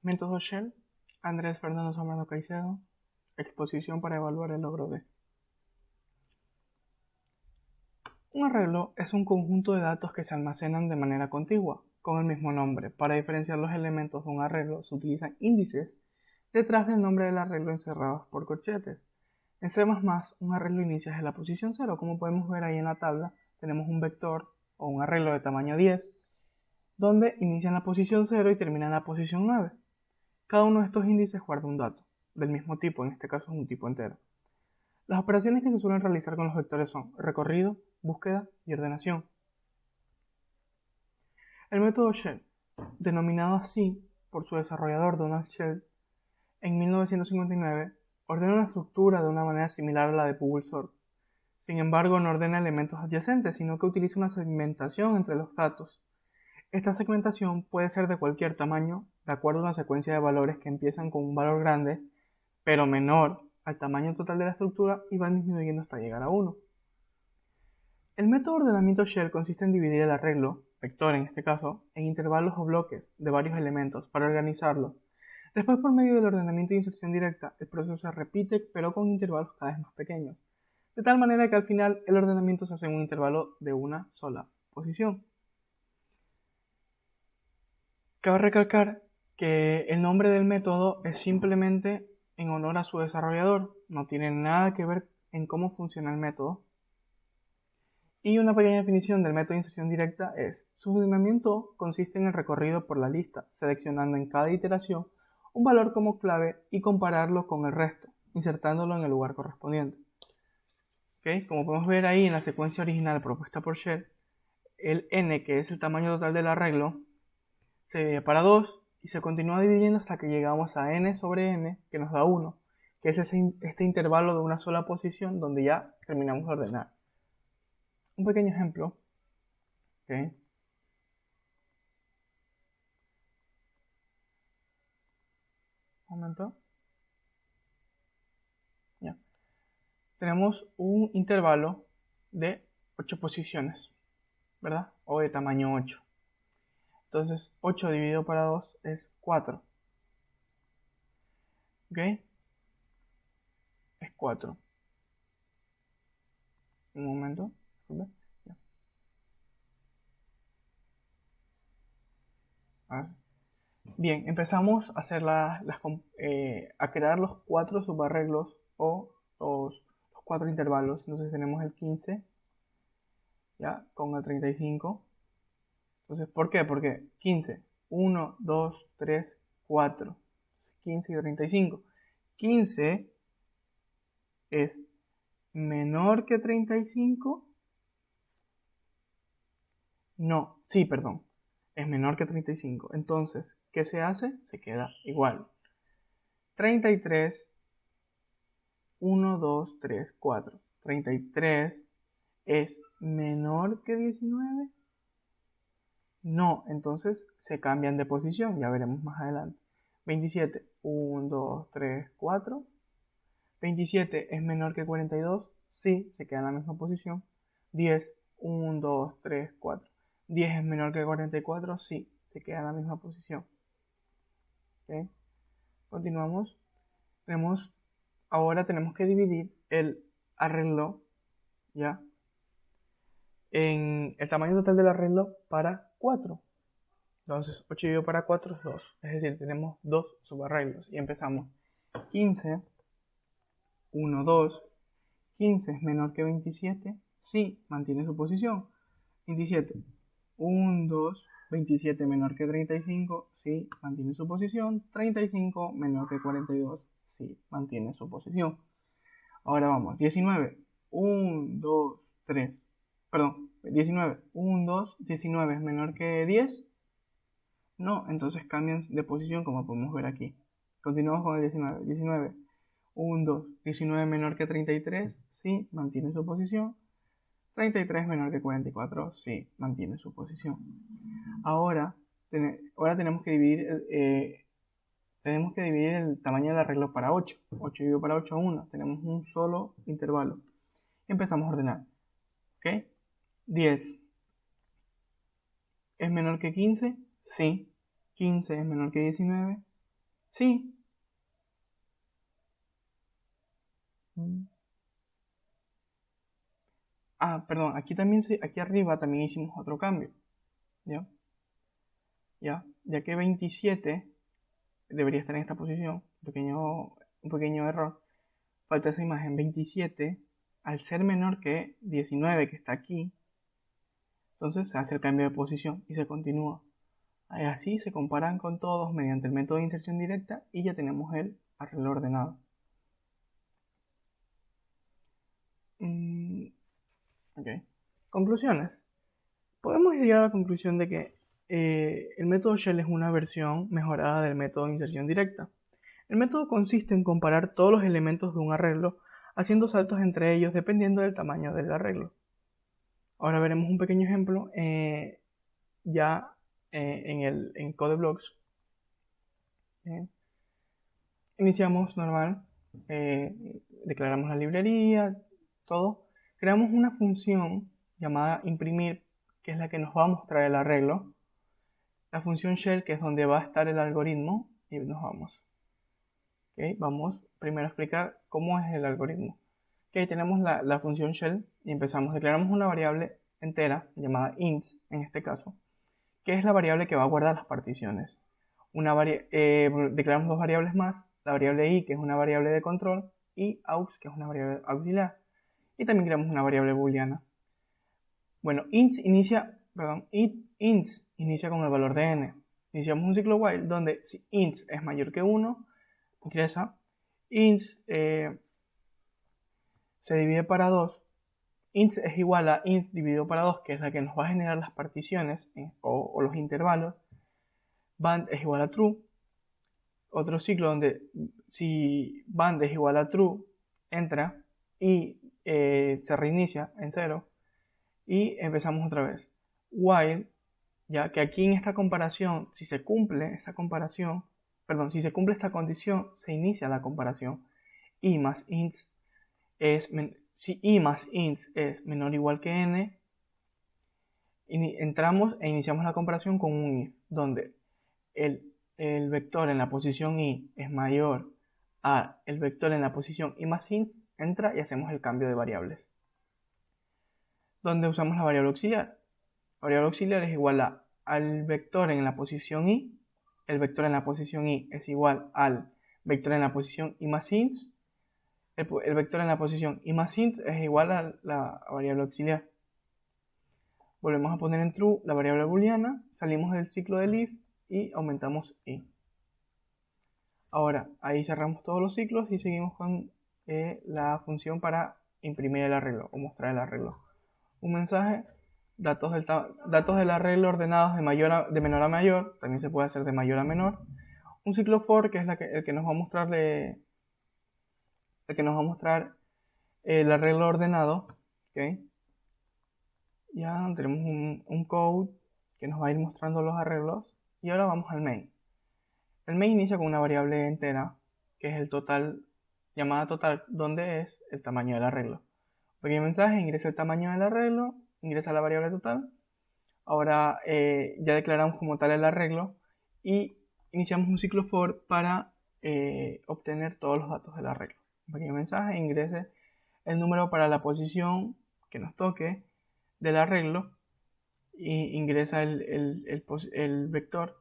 Método Shell, Andrés Fernando Zambrano Caicedo, exposición para evaluar el logro de. Un arreglo es un conjunto de datos que se almacenan de manera contigua, con el mismo nombre. Para diferenciar los elementos de un arreglo se utilizan índices detrás del nombre del arreglo encerrados por corchetes. En C++, un arreglo inicia desde la posición 0, como podemos ver ahí en la tabla, tenemos un vector o un arreglo de tamaño 10, donde inicia en la posición 0 y termina en la posición 9. Cada uno de estos índices guarda un dato, del mismo tipo, en este caso es un tipo entero. Las operaciones que se suelen realizar con los vectores son recorrido, búsqueda y ordenación. El método Shell, denominado así por su desarrollador Donald Shell, en 1959 ordena una estructura de una manera similar a la de Bubble Sort. Sin embargo, no ordena elementos adyacentes, sino que utiliza una segmentación entre los datos. Esta segmentación puede ser de cualquier tamaño, de acuerdo a una secuencia de valores que empiezan con un valor grande, pero menor al tamaño total de la estructura y van disminuyendo hasta llegar a 1. El método de ordenamiento Shell consiste en dividir el arreglo, vector en este caso, en intervalos o bloques de varios elementos para organizarlo. Después, por medio del ordenamiento de inserción directa, el proceso se repite pero con intervalos cada vez más pequeños, de tal manera que al final el ordenamiento se hace en un intervalo de una sola posición. Cabe recalcar que el nombre del método es simplemente en honor a su desarrollador, no tiene nada que ver en cómo funciona el método. Y una pequeña definición del método de inserción directa es: su funcionamiento consiste en el recorrido por la lista, seleccionando en cada iteración un valor como clave y compararlo con el resto, insertándolo en el lugar correspondiente. ¿Okay? Como podemos ver ahí en la secuencia original propuesta por Shell, el n, que es el tamaño total del arreglo, se divide para 2 y se continúa dividiendo hasta que llegamos a n sobre n, que nos da 1, que es este intervalo de una sola posición donde ya terminamos de ordenar. Un pequeño ejemplo. ¿Okay? Un momento. Ya. Tenemos un intervalo de 8 posiciones, ¿verdad? O de tamaño 8. Entonces, 8 dividido para 2 es 4. ¿Ok? Es 4. Un momento. Ya. Bien, empezamos a hacer a crear los 4 subarreglos o los 4 intervalos. Entonces tenemos el 15, ya, con el 35. Entonces, ¿por qué? Porque 15, 1, 2, 3, 4, 15 y 35. 15 es menor que 35. No, sí, perdón. Es menor que 35. Entonces, ¿qué se hace? Se queda igual. 33, 1, 2, 3, 4. 33 es menor que 19. No, entonces se cambian de posición, ya veremos más adelante. 27, 1, 2, 3, 4. 27 es menor que 42, sí, se queda en la misma posición. 10, 1, 2, 3, 4. 10 es menor que 44, sí, se queda en la misma posición. ¿Okay? Continuamos. Ahora tenemos que dividir el arreglo, ¿ya? En el tamaño total del arreglo para 4. Entonces, 8 dividido para 4 es 2. Es decir, tenemos 2 subarreglos. Y empezamos. 15, 1, 2. 15 es menor que 27. Sí, mantiene su posición. 27, 1, 2. 27 menor que 35. Sí, mantiene su posición. 35 menor que 42. Sí, mantiene su posición. Ahora vamos. 19, 1, 2, 3. Perdón, 19, 1, 2. 19 es menor que 10. No, entonces cambian de posición como podemos ver aquí. Continuamos con el 19. 19, 1, 2. 19 menor que 33, sí, mantiene su posición. 33 menor que 44, sí, mantiene su posición. Ahora tenemos que dividir el tamaño del arreglo para 8. 8 dividido para 8, 1. Tenemos un solo intervalo. Empezamos a ordenar. ¿Ok? 10 es menor que 15, sí. 15 es menor que 19, Sí. Ah, perdón, aquí arriba también hicimos otro cambio, ¿ya? Ya que 27 debería estar en esta posición, un pequeño error, falta esa imagen, 27, al ser menor que 19 que está aquí, entonces se hace el cambio de posición y se continúa. Así se comparan con todos mediante el método de inserción directa y ya tenemos el arreglo ordenado. Ok. Conclusiones. Podemos llegar a la conclusión de que el método Shell es una versión mejorada del método de inserción directa. El método consiste en comparar todos los elementos de un arreglo, haciendo saltos entre ellos dependiendo del tamaño del arreglo. Ahora veremos un pequeño ejemplo ya en CodeBlocks. Iniciamos normal, declaramos la librería, todo. Creamos una función llamada imprimir, que es la que nos va a mostrar el arreglo. La función shell, que es donde va a estar el algoritmo, y nos vamos. ¿Okay? Vamos primero a explicar cómo es el algoritmo. Okay, tenemos la función shell y empezamos. Declaramos una variable entera llamada int, en este caso, que es la variable que va a guardar las particiones. Declaramos dos variables más, la variable i, que es una variable de control, y aux, que es una variable auxiliar. Y también creamos una variable booleana. Bueno, int inicia con el valor de n. Iniciamos un ciclo while donde si int es mayor que 1, ingresa int se divide para 2. Int es igual a int dividido para 2, que es la que nos va a generar las particiones o los intervalos. Band es igual a true. Otro ciclo donde si band es igual a true, entra y se reinicia en 0 y empezamos otra vez. While, ya que aquí en esta comparación, si se cumple esta condición, se inicia la comparación. I más int si i más int es menor o igual que n, entramos e iniciamos la comparación con un if, donde el vector en la posición i es mayor a el vector en la posición i más int, entra y hacemos el cambio de variables. Donde usamos la variable auxiliar. La variable auxiliar es igual al vector en la posición i. El vector en la posición i es igual al vector en la posición i más int. El vector en la posición i más int es igual a la variable auxiliar. Volvemos a poner en true la variable booleana, salimos del ciclo del if y aumentamos i. Ahora, ahí cerramos todos los ciclos y seguimos con la función para imprimir el arreglo o mostrar el arreglo. Un mensaje, datos del arreglo ordenados de menor a mayor, también se puede hacer de mayor a menor. Un ciclo for, que es el que nos va a mostrar el arreglo ordenado. ¿Okay? Ya tenemos un code que nos va a ir mostrando los arreglos. Y ahora vamos al main. El main inicia con una variable entera, que es el total, llamada total, donde es el tamaño del arreglo. Pequeño mensaje, ingresa el tamaño del arreglo, ingresa la variable total. Ahora ya declaramos como tal el arreglo y iniciamos un ciclo for para obtener todos los datos del arreglo. Pequeño mensaje, ingrese el número para la posición que nos toque del arreglo y ingresa el vector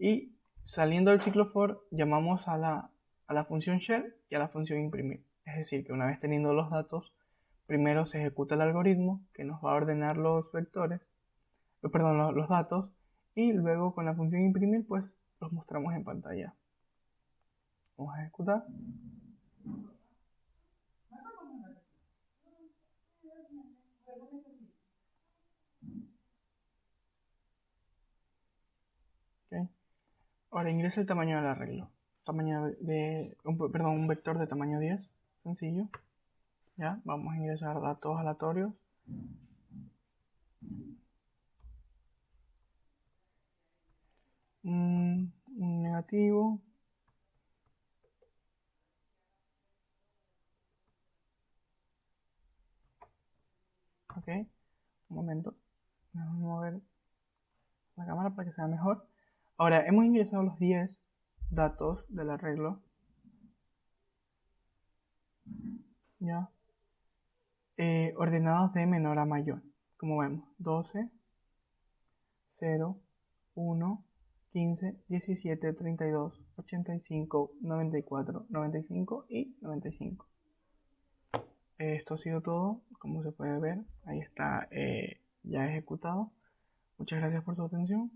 y saliendo del ciclo for llamamos a la función shell y a la función imprimir. Es decir, que una vez teniendo los datos, primero se ejecuta el algoritmo que nos va a ordenar los vectores, los datos, y luego con la función imprimir pues los mostramos en pantalla. Vamos a ejecutar. Okay. Ahora ingresa el tamaño del arreglo. Un vector de tamaño 10, sencillo. Ya, vamos a ingresar datos aleatorios. Un negativo. Ok, un momento. Vamos a mover la cámara para que sea mejor. Ahora, hemos ingresado los 10 datos del arreglo. Ya. Ordenados de menor a mayor. Como vemos, 12, 0, 1, 15, 17, 32, 85, 94, 95 y 95. Esto ha sido todo, como se puede ver, ahí está ya ejecutado. Muchas gracias por su atención.